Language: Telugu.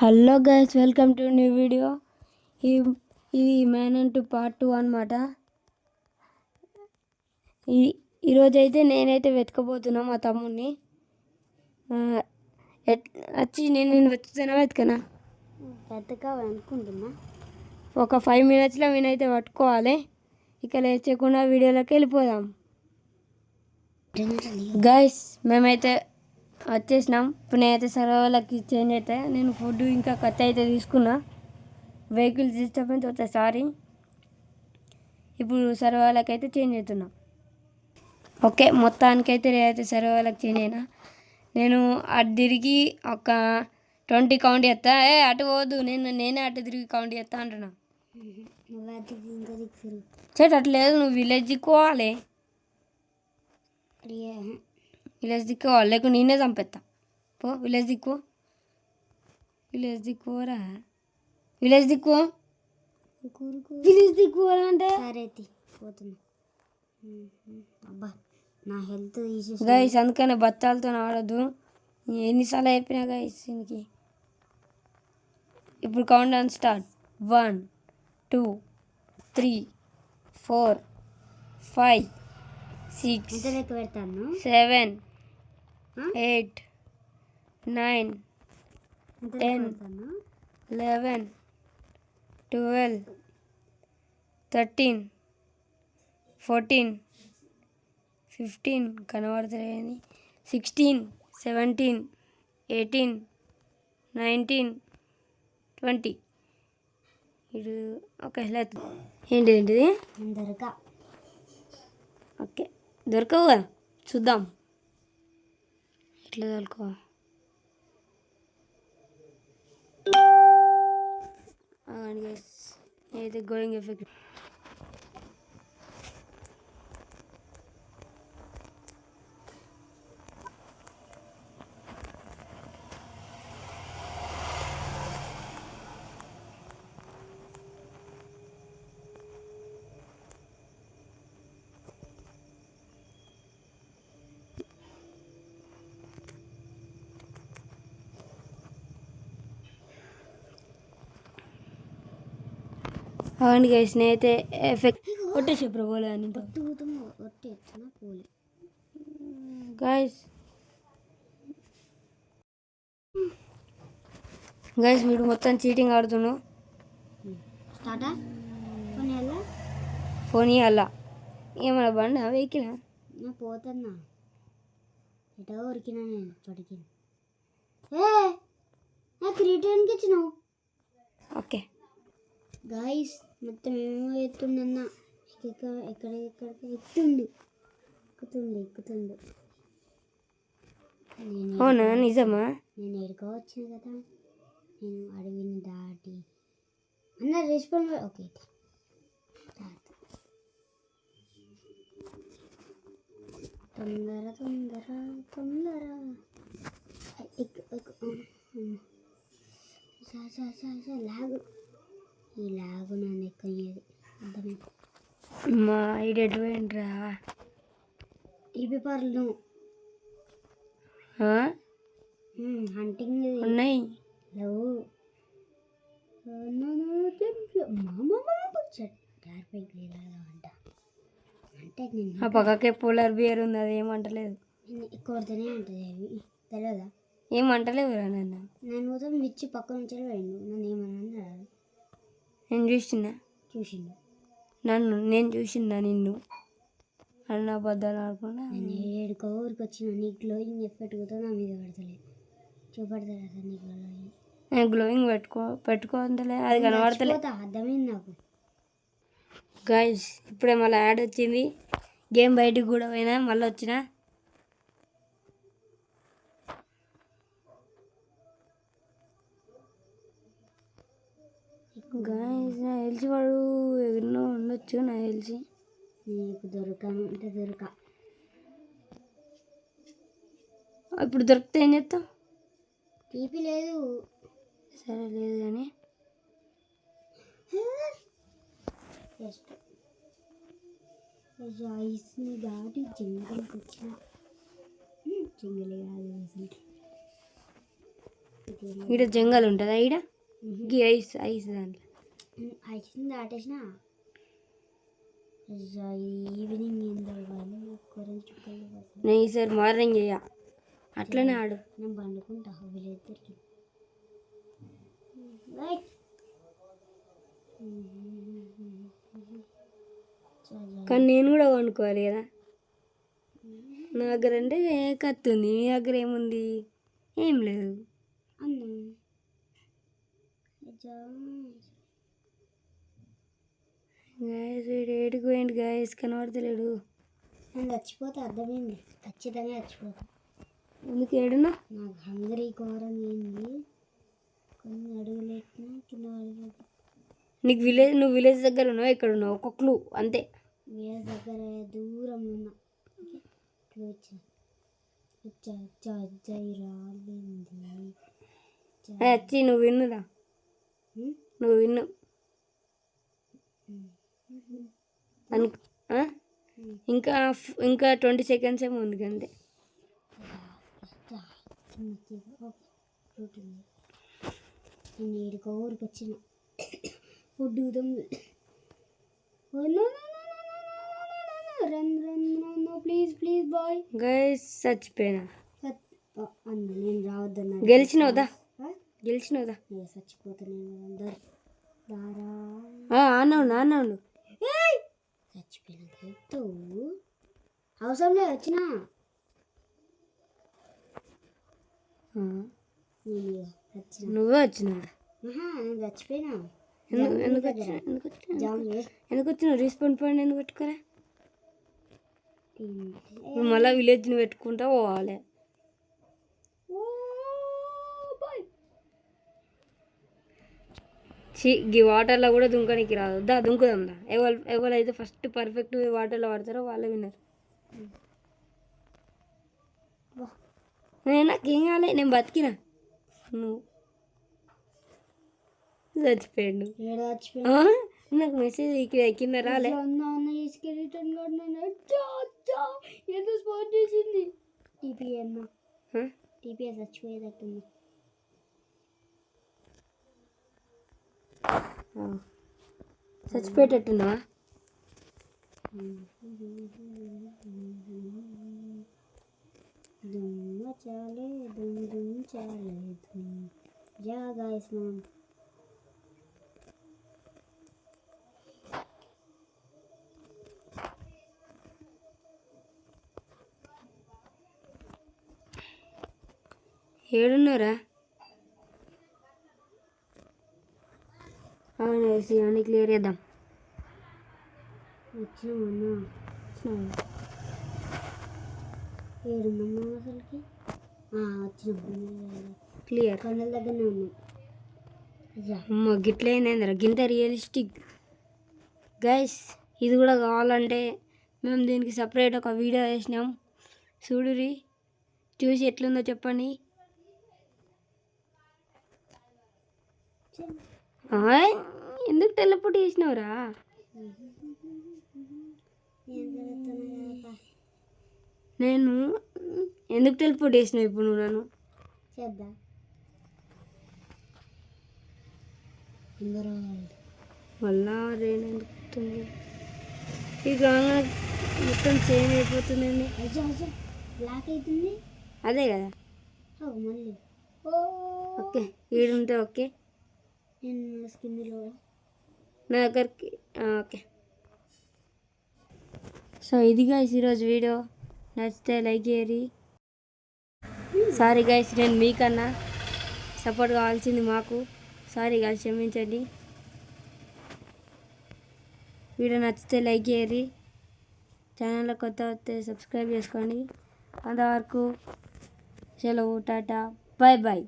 Hello guys, welcome to new video. ఇది మ్యాన్ అంటూ పార్ట్ 2 అనమాట. ఈరోజైతే నేనైతే వెతకబోతున్నా మా తమ్ముడిని. వచ్చి నేను వెతుకుతున్నా అనుకుంటున్నా. ఒక 5 minutesలో నేనైతే పట్టుకోవాలి. ఇక లేచకుండా వీడియోలోకి వెళ్ళిపోదాం. గైస్, మేమైతే వచ్చేసినాం. ఇప్పుడు నేనైతే సర్వర్లకి చేంజ్ అయితే నేను ఫుడ్ ఇంకా కత్తి అయితే తీసుకున్నా. వెహికల్స్ డిస్టర్బెన్స్ అవుతాయి, సారీ. ఇప్పుడు సర్వర్లకి అయితే చేంజ్ అవుతున్నా. ఓకే, మొత్తానికైతే నేనైతే సర్వర్లకి చేంజ్ అయినా. నేను అటు తిరిగి ఒక 20 కౌంట్ చేస్తా. అటు పోదు, నేనే అటు తిరిగి కౌంట్ చేస్తా అంటున్నా. చెట్టు అట్లేదు, నువ్వు విలేజ్ దిక్కుకోవాలి. విలేజ్ దిక్కుకోవాలి, లేకుంటే నేనే చంపేస్తా. పో విలేజ్ దిక్కు, విలేజ్ దిక్కురా, విలేజ్ దిక్కు, విలేజ్ దిక్కురా అంటే సరే పోతున్నా. అబ్బా, నా హెల్త్ గైస్, అందుకనే బత్తాలతో ఆడద్దు. ఎన్నిసార్లు అయిపోయినా గైస్ దీనికి. ఇప్పుడు కౌంట్ డౌన్ స్టార్ట్. 1 2 3 4 5 6 7 8 9 10 11 12 13 14 15 కనబడతలేని 16 17 18 19 20. ఇది ఓకే. ఏంటిది? ఓకే, దొరకవు కదా, చూద్దాం ఎట్లా దొరకవు. అయితే గోయింగ్ ఎఫెక్ట్. అవును గైస్, నేనైతే ఎఫెక్ట్ కొట్టేసి పోలే అని గైస్. గైస్, మీరు మొత్తం చీటింగ్ ఆడుతున్నావు. ఫోన్ ఇవ్వాలా? ఏమన్నా బండి వెహికల్ పోతున్నా. ఎటో ఉరికినా నేను ఇప్పటికి. నాకు రిటర్న్కి ఇచ్చినావు. ఓకే గాయస్, మొత్తం ఏమో ఎత్తుండన్నా. ఎక్కడికి ఎక్కుతుండు. అవునా, నిజమా? నేను ఎడుకోవచ్చు కదా. నేను అడవిని దాటి అన్న రెస్పాన్స్. ఓకే, తొందర లాగు. ఈ లాగు నన్ను ఎక్కయ్యేది అర్థమే. మా ఐడెట్ పోయిండ్రా. ఈ పేపర్లు హంటింగ్ ఉన్నాయి. ఆ పక్కకే పోలార్ బియర్ ఉంది, అది ఏమంటలేదు. కొడితేనే ఉంటుంది, అవి తెలియదా? ఏమంటలేవు రా నన్ను. నేను మొత్తం మిర్చి పక్క నుంచి పోయిండు. నన్ను ఏమన్నా నేను చూసిండు నేను చూసిందా నిన్ను అన్న బద్దాలు ఆడకుండా. నేను ఏడుకో ఊరికి వచ్చిన. నీ గ్లోయింగ్ ఎఫెక్ట్ కూడా నా మీద పడతలేదు. చూపడతాడు అసలు నీ గ్లోయింగ్. నేను గ్లోయింగ్ పెట్టుకోవద్దులే, అది కనబడతలే. అర్థమైంది నాకు. గైస్, ఇప్పుడే మళ్ళీ యాడ్ వచ్చింది. గేమ్ బయటకు కూడా పోయినా, మళ్ళీ వచ్చిన. గైస్, నా తెలిసి వాడు ఎన్నో ఉండొచ్చు. నా తెలిసి నీకు దొరక. ఇప్పుడు దొరికితే ఏం చేస్తావు? టీపీ లేదు. సరే, లేదు కానీ ఐస్ని దాటి జంగల్కి వచ్చిన. జంగలే కాదు, ఈడ జంగల్ ఉంటుందా ఈడ గీ ఐస్ ఐస్ దాంట్లో ఐస్ని దాటేసిన ఈవినింగ్ ఏందో కానీ కొరెంట్ చుక్కలు నేను ఈసారి మార్నింగ్ చేయ అట్లనే ఆడు. నేను పండుకుంటా విలేజ్ దగ్గరికి. కానీ నేను కూడా వండుకోవాలి కదా. నా దగ్గర అంటే కత్తి ఉంది, నీ దగ్గర ఏముంది? ఏం లేదు. గాయస్ ఏడికి పోయింది గాయస్, కనబడతలేడు. నేను చచ్చిపోతే అర్థమైంది, ఖచ్చితంగా చచ్చిపోతా. ఎందుకు ఏడున్నా? నాకు హంగరీ ఘోరం ఏంది, కొన్ని అడుగులు ఎక్కినా కింద పడిపోతా. నీకు విలేజ్, నువ్వు విలేజ్ దగ్గర ఉన్నావు, ఎక్కడ ఉన్నావు? ఒక క్లూ అంతే. విలేజ్ దగ్గర దూరం ఉన్నా. వచ్చి నువ్వు విన్నురా, నువ్వు విన్ను ఇంకా ఇంకా 20 seconds ఏమో ఉంది అంతే. నేను ఏడుకో ఊరికి వచ్చిన food please please boy. Guys చచ్చిపోయినా. అన్న నేను రావద్దన్నా. గెలిచినవుదా? గెలిచినవుదా? చచ్చిపోతున్నాను అందరు దారా అన్నాడు చచ్చిపోయినాక చెప్తావు, అవసరం లేదు. వచ్చినా నువ్వే వచ్చినావు. నేను చచ్చిపోయినా. ఎందుకు వచ్చినావు? రీస్పాండ్ పాయింట్ ఎందుకు పెట్టుకోరా? మళ్ళీ విలేజ్ని పెట్టుకుంటా పోవాలి. ఈ వాటర్లో కూడా దుంకడానికి రాదు. దుంకుదాం దా. ఎవరైతే ఫస్ట్ పర్ఫెక్ట్ వాటర్లో పడతారో వాళ్ళే విన్నారు. నాకేం కాలే, నేను బతికినా. నువ్వు చచ్చిపోయాడు. నాకు మెసేజ్ కింద రాలే. ఏదో స్పాట్ చేసింది. టీపీఎస్ చచ్చిపోయేటట్టుంది. చచ్చిపోయేటట్టున్నావా? దుమ్మ చాలే దుమ్ చాలే యా గైస్ మనం ఏడున్నారా? అవునేసి అన్ని క్లియర్ చేద్దాం. వచ్చినామన్నా ఏడున్నామా అసలుకి? వచ్చినాం క్లియర్. కళ్ళ దగ్గరనే ఉన్నాం. అమ్మ గిట్లయిందేంద్ర, గింత రియలిస్టిక్. గైస్ ఇది కూడా కావాలంటే మేము దీనికి సపరేట్ ఒక వీడియో వేసినాం, చూడురి, చూసి ఎట్లుందో చెప్పండి. ఎందుకు టెలిపోర్ట్ చేసినావురా? నేను ఎందుకు టెలిపోర్ట్ చేసినావు ఇప్పుడు నువ్వు నన్ను? చేద్దాం మళ్ళా రేణు ఎందుకుతుంది? ఇక మొత్తం చేంజ్ అయిపోతుందండి. బ్లాక్ అవుతుంది. అదే కదా. మళ్ళీ ఓకే ఈడుంటే ఓకే. నేను స్కిన్లో నా దగ్గరికి ఓకే. సో ఇది గైస్ ఈరోజు వీడియో. నచ్చితే లైక్ చేయరి. సారీ గైస్, నేను మీకన్నా సపోర్ట్ కావాల్సింది మాకు. సారీ గైస్, క్షమించండి. వీడియో నచ్చితే లైక్ చేయరి. ఛానల్లో కొత్త వస్తే సబ్స్క్రైబ్ చేసుకోండి. అంతవరకు సెలవు, టాటా, బాయ్ బాయ్.